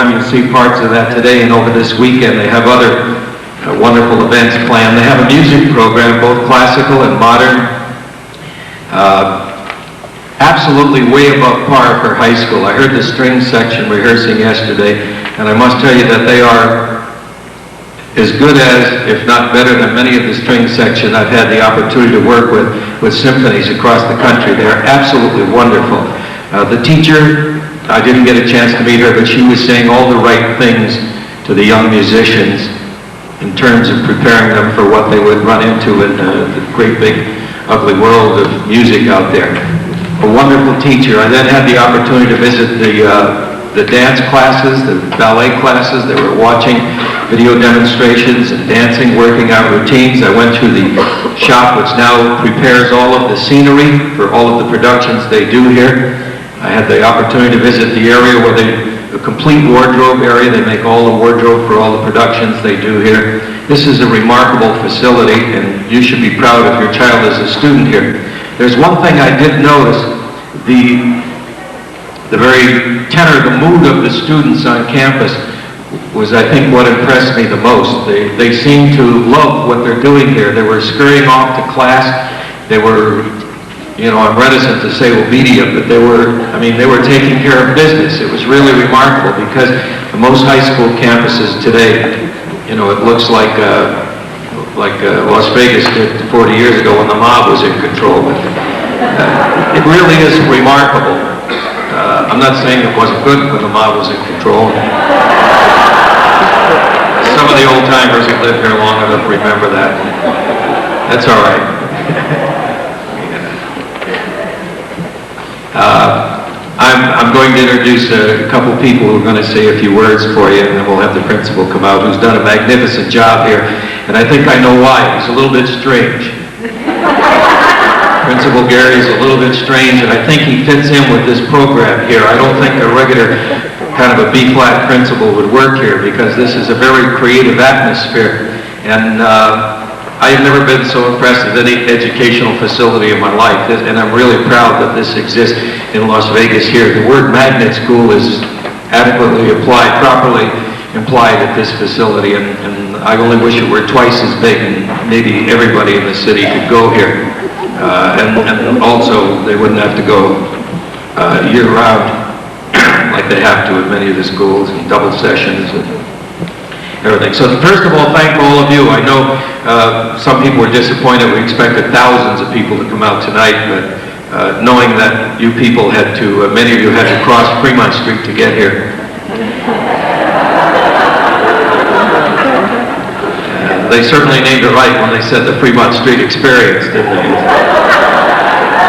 program. You'll see parts of that today and over this weekend. They have other wonderful events planned. They have a music program, both classical and modern. Absolutely way above par for high school. I heard the string section rehearsing yesterday, and I must tell you that they are as good as, if not better than, many of the string section I've had the opportunity to work with symphonies across the country. They are absolutely wonderful. The teacher, I didn't get a chance to meet her, but she was saying all the right things to the young musicians in terms of preparing them for what they would run into in the great big ugly world of music out there. A wonderful teacher. I then had the opportunity to visit the dance classes, the ballet classes. They were watching video demonstrations and dancing, working out routines. I went through the shop which now prepares all of the scenery for all of the productions they do here. I had the opportunity to visit the area where the complete wardrobe area. They make all the wardrobe for all the productions they do here. This is a remarkable facility, and you should be proud if your child is a student here. There's one thing I did notice, the very tenor, the mood of the students on campus was, I think, what impressed me the most. They seemed to love what they're doing here. They were scurrying off to class. They were, I'm reticent to say obedient, but they were taking care of business. It was really remarkable because most high school campuses today, it looks like Las Vegas did 40 years ago when the mob was in control. But it really is remarkable. I'm not saying it wasn't good when the mob was in control. Some of the old timers who lived here long enough remember that. That's all right. I'm going to introduce a couple people who are going to say a few words for you, and then we'll have the principal come out, who's done a magnificent job here. And I think I know why. He's a little bit strange. Principal Gary is a little bit strange, and I think he fits in with this program here. I don't think a regular kind of a B-flat principal would work here, because this is a very creative atmosphere. And I have never been so impressed with any educational facility in my life, and I'm really proud that this exists in Las Vegas here. The word magnet school is adequately applied, properly implied at this facility, and I only wish it were twice as big, and maybe everybody in the city could go here. And also, they wouldn't have to go year-round like they have to at many of the schools, and double sessions and everything. So first of all, thank all of you. I know some people were disappointed. We expected thousands of people to come out tonight, but knowing that you people had to, many of you had to cross Fremont Street to get here. They certainly named it right when they said the Fremont Street Experience, didn't they?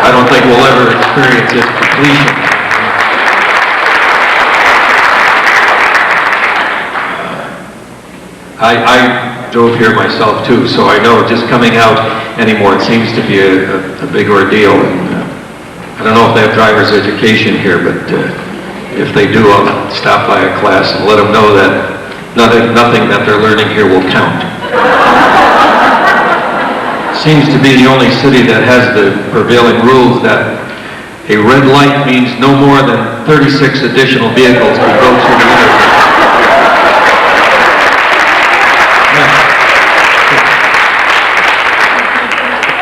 I don't think we'll ever experience its completion. I drove here myself too, so I know just coming out anymore, it seems to be a big ordeal. And, I don't know if they have driver's education here, but if they do, I'll stop by a class and let them know that nothing that they're learning here will count. Seems to be the only city that has the prevailing rules that a red light means no more than 36 additional vehicles can go through the intersection.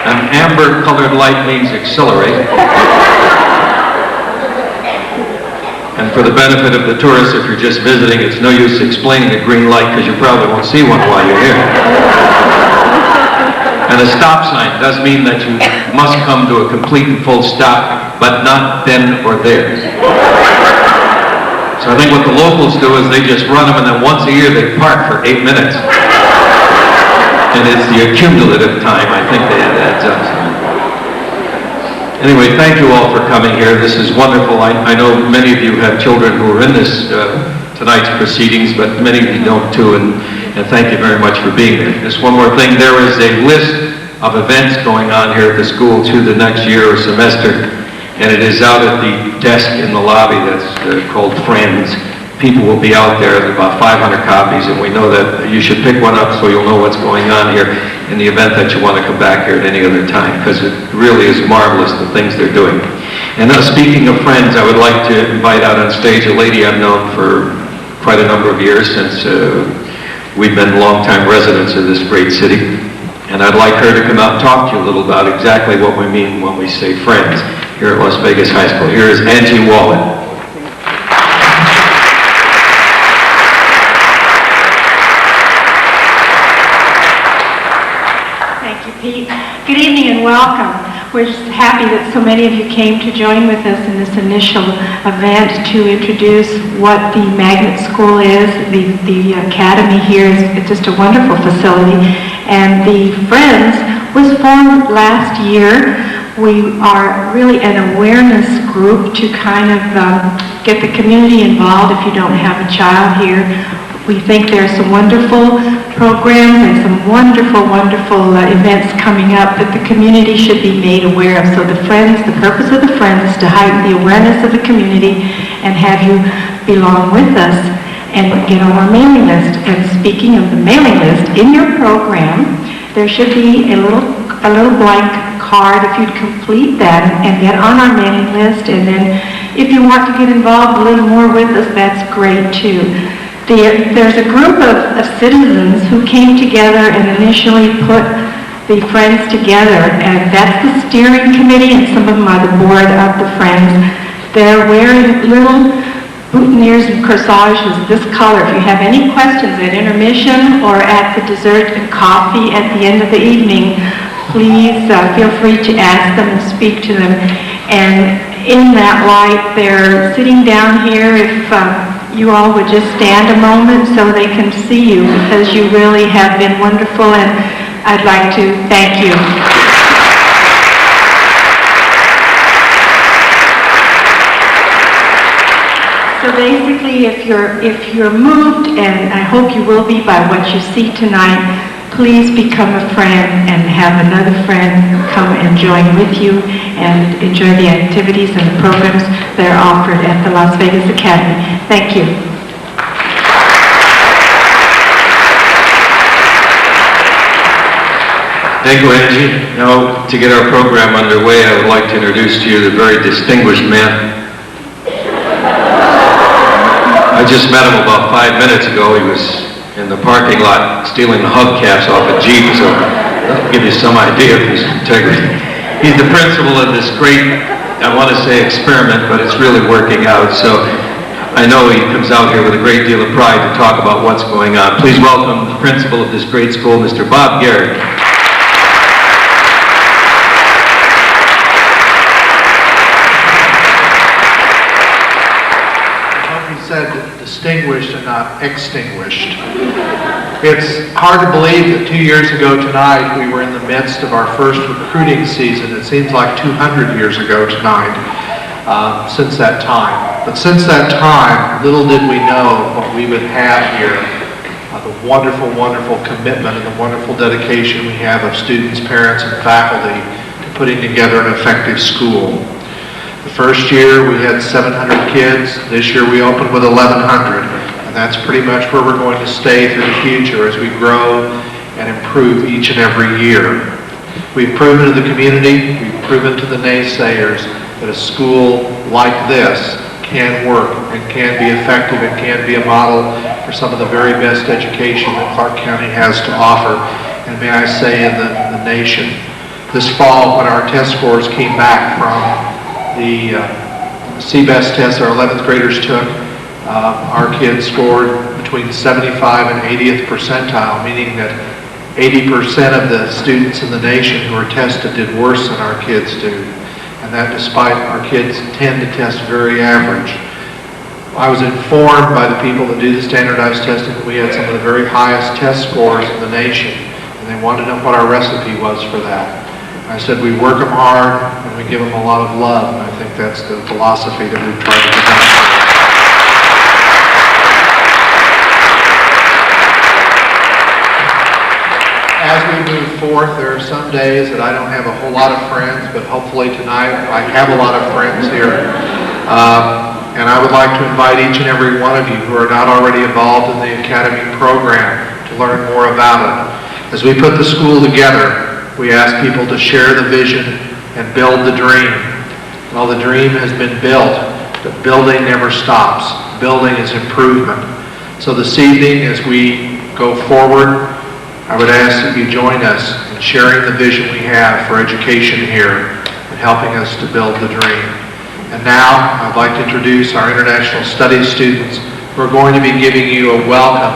An amber-colored light means accelerate. And for the benefit of the tourists, if you're just visiting, it's no use explaining a green light because you probably won't see one while you're here. And a stop sign does mean that you must come to a complete and full stop, but not then or there. So I think what the locals do is they just run them, and then once a year they park for 8 minutes. And it's the accumulative time, I think, that adds up. Anyway, thank you all for coming here. This is wonderful. I know many of you have children who are in this tonight's proceedings, but many of you don't too, and thank you very much for being there. Just one more thing, there is a list of events going on here at the school through the next year or semester, and it is out at the desk in the lobby that's called Friends. People will be out there, there's about 500 copies, and we know that you should pick one up so you'll know what's going on here in the event that you want to come back here at any other time, because it really is marvelous, the things they're doing. And now, speaking of Friends, I would like to invite out on stage a lady I've known for quite a number of years since we've been longtime residents of this great city. And I'd like her to come out and talk to you a little about exactly what we mean when we say friends here at Las Vegas High School. Here is Angie Wallen. Pete. Good evening and welcome. We're just happy that so many of you came to join with us in this initial event to introduce what the Magnet School is. The academy here is just a wonderful facility, and the Friends was formed last year. We are really an awareness group to kind of get the community involved if you don't have a child here. We think there are some wonderful programs and some wonderful events coming up that the community should be made aware of. So the purpose of the Friends is to heighten the awareness of the community and have you belong with us and get on our mailing list. And speaking of the mailing list, in your program, there should be a little blank card. If you'd complete that and get on our mailing list, and then if you want to get involved a little more with us, that's great too. There's a group of citizens who came together and initially put the Friends together, and that's the steering committee, and some of them are the board of the Friends. They're wearing little boutonnieres and corsages this color. If you have any questions at intermission or at the dessert and coffee at the end of the evening, please feel free to ask them and speak to them. And in that light, they're sitting down here. If you all would just stand a moment so they can see you, because you really have been wonderful, and I'd like to thank you. So basically, if you're moved, and I hope you will be by what you see tonight, please become a friend and have another friend come and join with you and enjoy the activities and the programs that are offered at the Las Vegas Academy. Thank you. Thank you, Angie. Now, to get our program underway, I would like to introduce to you the very distinguished man. I just met him about 5 minutes ago. He was in the parking lot stealing the hubcaps off a Jeep, so that'll give you some idea of his integrity. He's the principal of this great, I want to say experiment, but it's really working out. So I know he comes out here with a great deal of pride to talk about what's going on. Please welcome the principal of this great school, Mr. Bob Garrett. Said distinguished and not extinguished. It's hard to believe that 2 years ago tonight we were in the midst of our first recruiting season. It seems like 200 years ago tonight since that time. But since that time, little did we know what we would have here. The wonderful, wonderful commitment and the wonderful dedication we have of students, parents, and faculty to putting together an effective school. The first year we had 700 kids. This year we opened with 1,100. And that's pretty much where we're going to stay through the future as we grow and improve each and every year. We've proven to the community, we've proven to the naysayers that a school like this can work and can be effective and can be a model for some of the very best education that Clark County has to offer, and may I say in the nation. This fall, when our test scores came back from the CBEST test our 11th graders took, our kids scored between 75 and 80th percentile, meaning that 80% of the students in the nation who are tested did worse than our kids do. And that despite our kids tend to test very average. I was informed by the people that do the standardized testing that we had some of the very highest test scores in the nation, and they wanted to know what our recipe was for that. I said we work them hard and we give them a lot of love, and I think that's the philosophy that we've tried to present. As we move forth, there are some days that I don't have a whole lot of friends, but hopefully tonight I have a lot of friends here. And I would like to invite each and every one of you who are not already involved in the Academy program to learn more about it. As we put the school together, we ask people to share the vision and build the dream. Well, the dream has been built, but building never stops. Building is improvement. So this evening, as we go forward, I would ask that you join us in sharing the vision we have for education here and helping us to build the dream. And now, I'd like to introduce our international studies students who are going to be giving you a welcome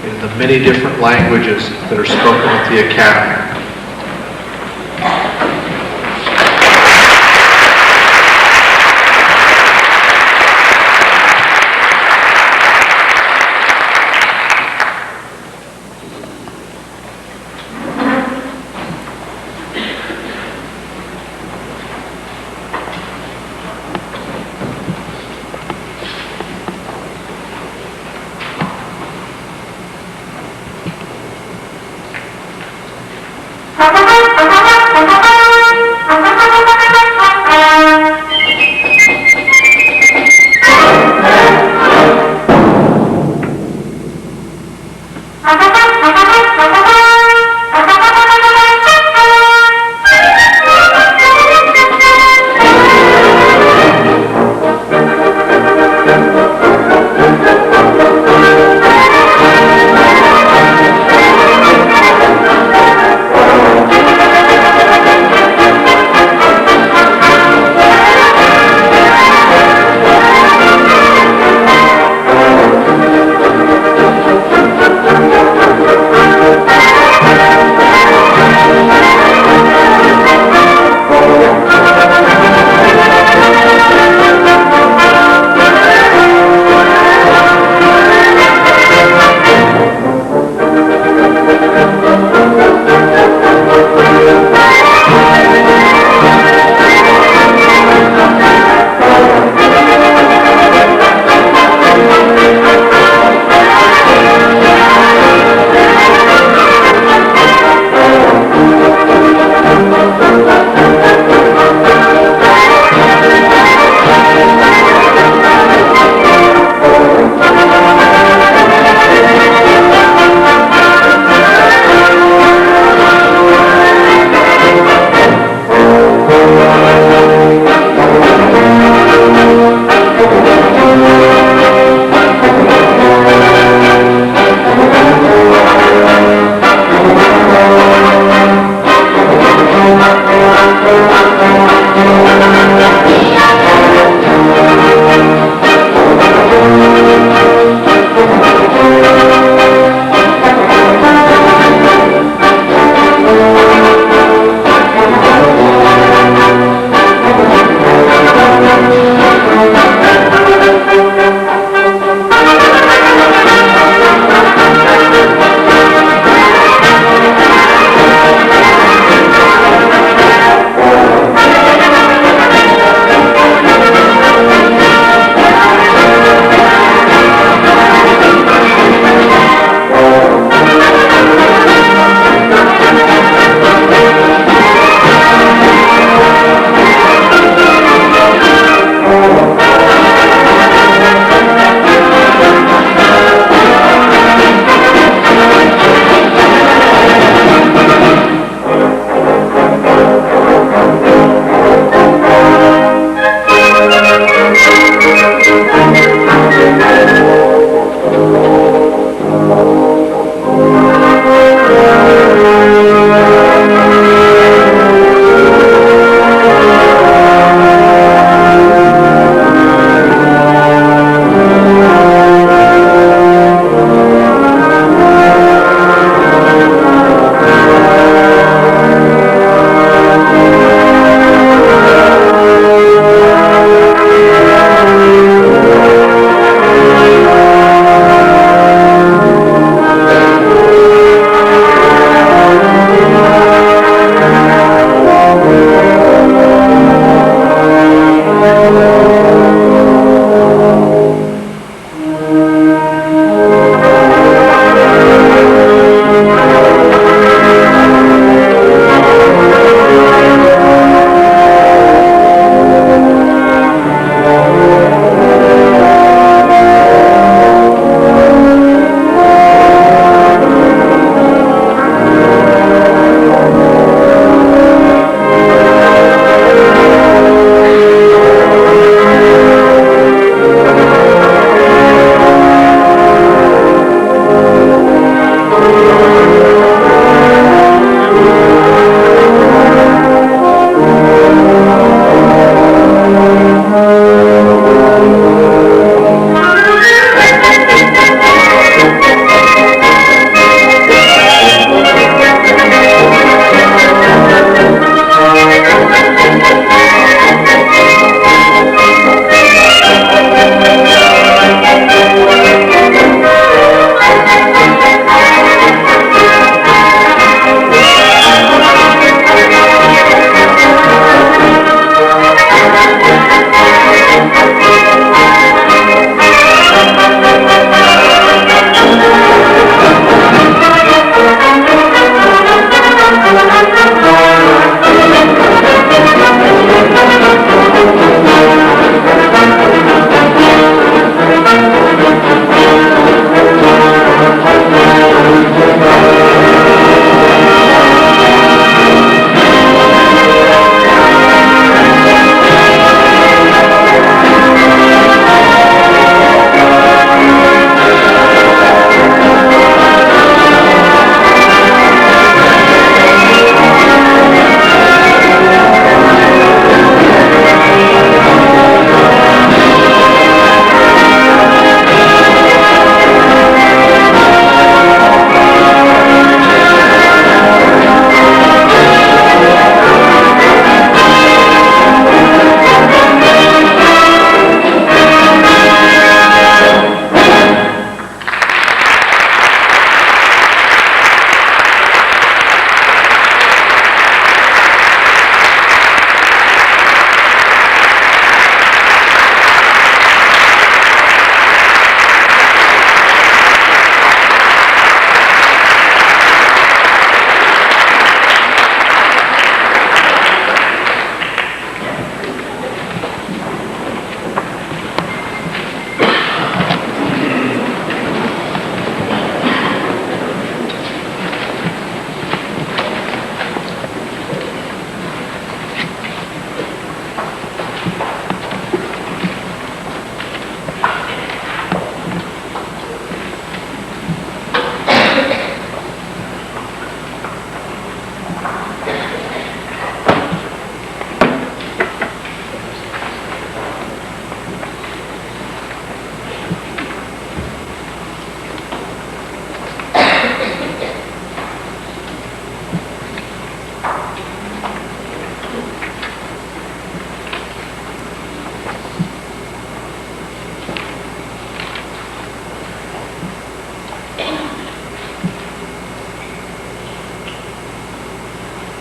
in the many different languages that are spoken at the Academy.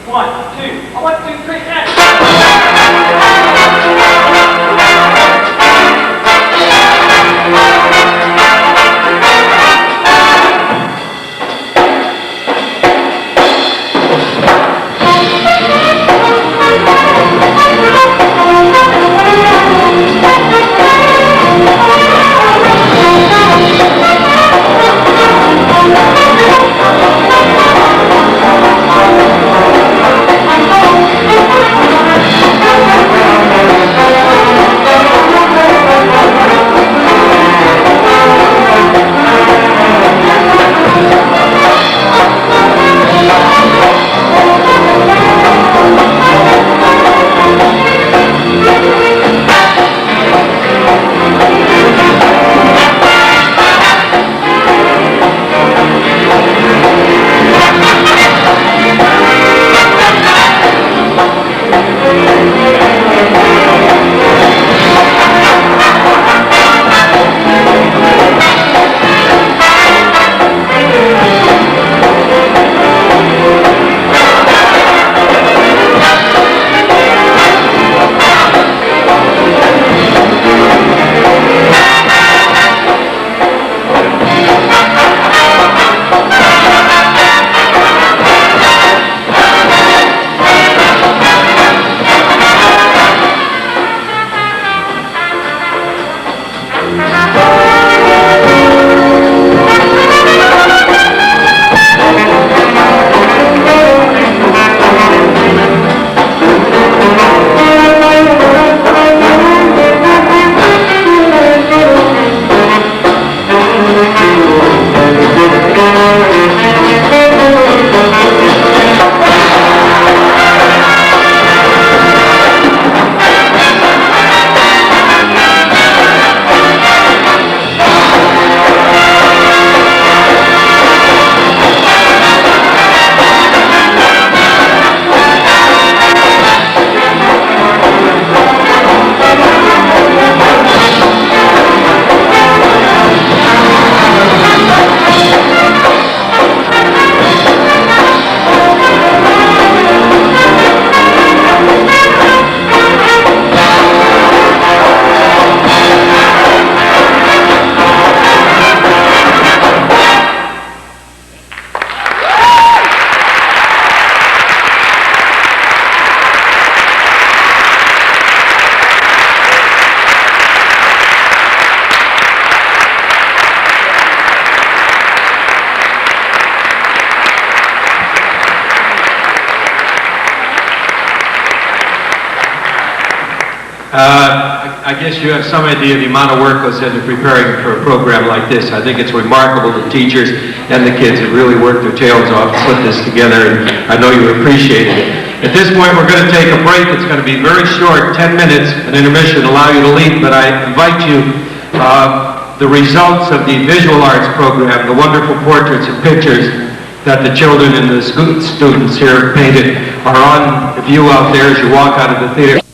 1, 2, 1, 2, 3, and... I guess you have some idea of the amount of work goes into preparing for a program like this. I think it's remarkable the teachers and the kids have really worked their tails off to put this together, and I know you appreciated it. At this point, we're going to take a break. It's going to be very short, 10 minutes, an intermission, allow you to leave, but I invite you, the results of the visual arts program, the wonderful portraits and pictures that the children and the students here painted are on view out there as you walk out of the theater.